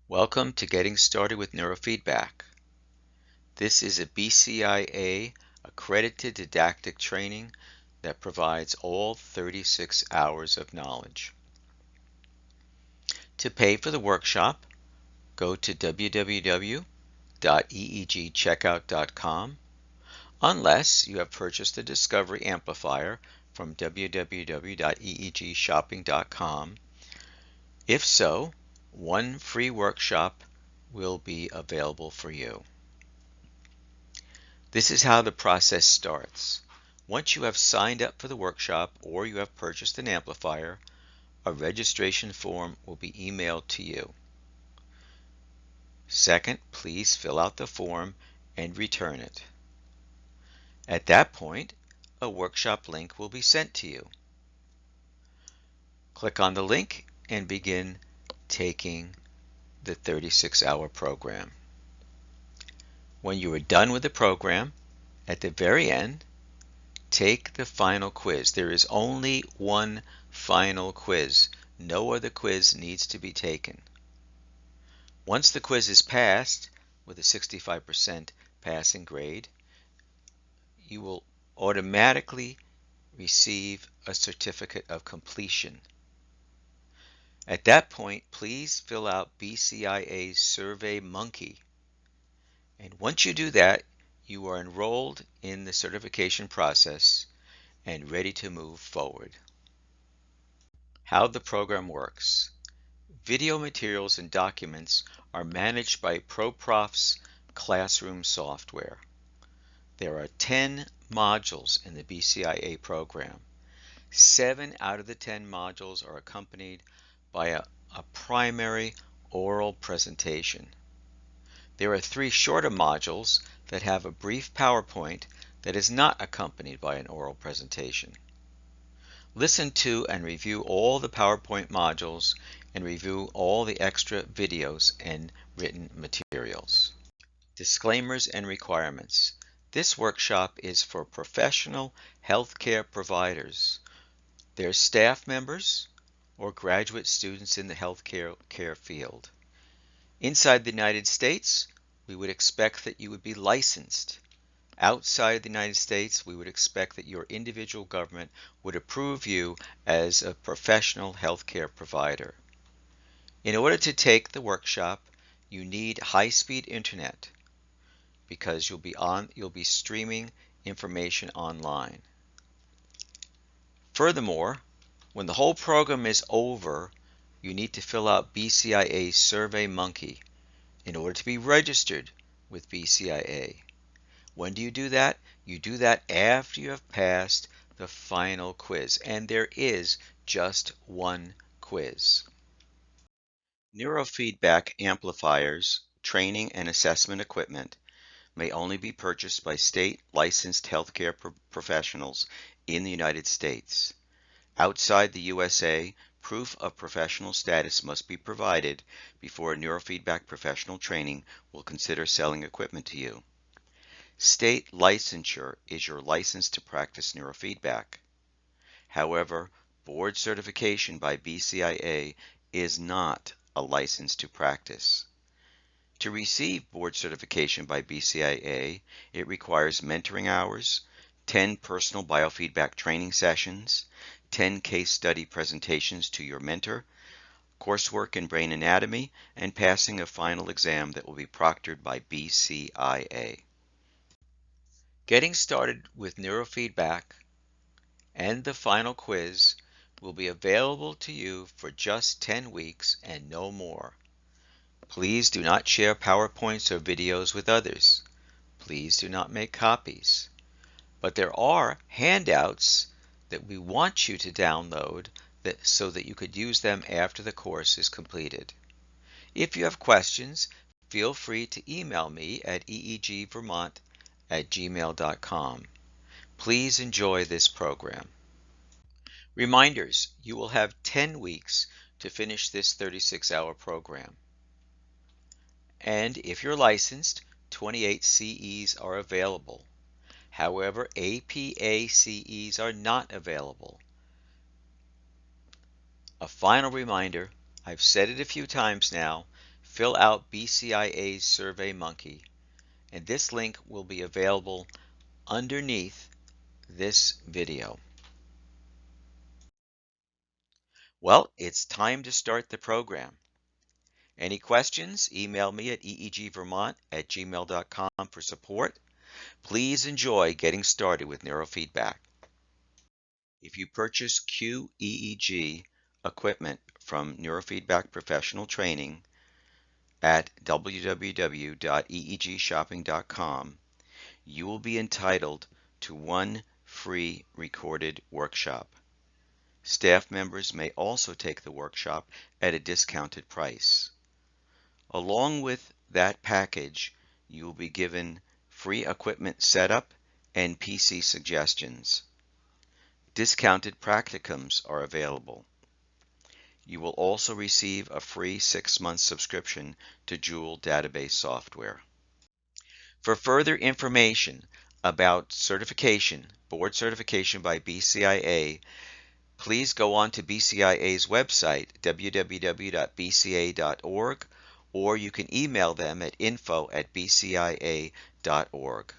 Welcome to Getting Started with Neurofeedback. This is a BCIA accredited didactic training that provides all 36 hours of knowledge. To pay for the workshop, go to www.eegcheckout.com unless you have purchased the Discovery Amplifier from www.eegshopping.com. If so, one free workshop will be available for you. This is how the process starts. Once you have signed up for the workshop or you have purchased an amplifier, a registration form will be emailed to you. Second, please fill out the form and return it. At that point, a workshop link will be sent to you. Click on the link and begin taking the 36-hour program. When you are done with the program, at the very end, take the final quiz. There is only one final quiz. No other quiz needs to be taken. Once the quiz is passed with a 65% passing grade, you will automatically receive a certificate of completion. At that point, please fill out BCIA's SurveyMonkey. And once you do that, you are enrolled in the certification process and ready to move forward. How the program works. Video materials and documents are managed by ProProf's classroom software. There are 10 modules in the BCIA program. 7 out of the 10 modules are accompanied by a primary oral presentation. There are 3 shorter modules that have a brief PowerPoint that is not accompanied by an oral presentation. Listen to and review all the PowerPoint modules and review all the extra videos and written materials. Disclaimers and requirements. This workshop is for professional healthcare providers, their staff members, or graduate students in the healthcare field. Inside the United States, we would expect that you would be licensed. Outside the United States, we would expect that your individual government would approve you as a professional healthcare provider. In order to take the workshop, you need high-speed internet because you'll be streaming information online. Furthermore, when the whole program is over, you need to fill out BCIA's SurveyMonkey in order to be registered with BCIA. When do you do that? You do that after you have passed the final quiz, and there is just one quiz. Neurofeedback amplifiers, training and assessment equipment may only be purchased by state licensed healthcare professionals in the United States. Outside the USA, proof of professional status must be provided before a neurofeedback professional training will consider selling equipment to you. State licensure is your license to practice neurofeedback. However, board certification by BCIA is not a license to practice. To receive board certification by BCIA, it requires mentoring hours, 10 personal biofeedback training sessions, 10 case study presentations to your mentor, coursework in brain anatomy, and passing a final exam that will be proctored by BCIA. Getting started with neurofeedback and the final quiz will be available to you for just 10 weeks and no more. Please do not share PowerPoints or videos with others. Please do not make copies. But there are handouts that we want you to download so that you could use them after the course is completed. If you have questions, feel free to email me at eegvermont@gmail.com. Please enjoy this program. Reminders: you will have 10 weeks to finish this 36-hour program. And if you're licensed, 28 CEs are available. However, APA CEs are not available. A final reminder, I've said it a few times now, fill out BCIA's SurveyMonkey, and this link will be available underneath this video. Well, it's time to start the program. Any questions? Email me at eegvermont@gmail.com for support. Please enjoy getting started with neurofeedback. If you purchase QEEG equipment from Neurofeedback Professional Training at www.eegshopping.com, you will be entitled to one free recorded workshop. Staff members may also take the workshop at a discounted price. Along with that package, you will be given free equipment setup and PC suggestions. Discounted practicums are available. You will also receive a free 6-month subscription to Joule database software. For further information about certification, board certification by BCIA, please go on to BCIA's website, www.bcia.org, or you can email them at info@bcia.org.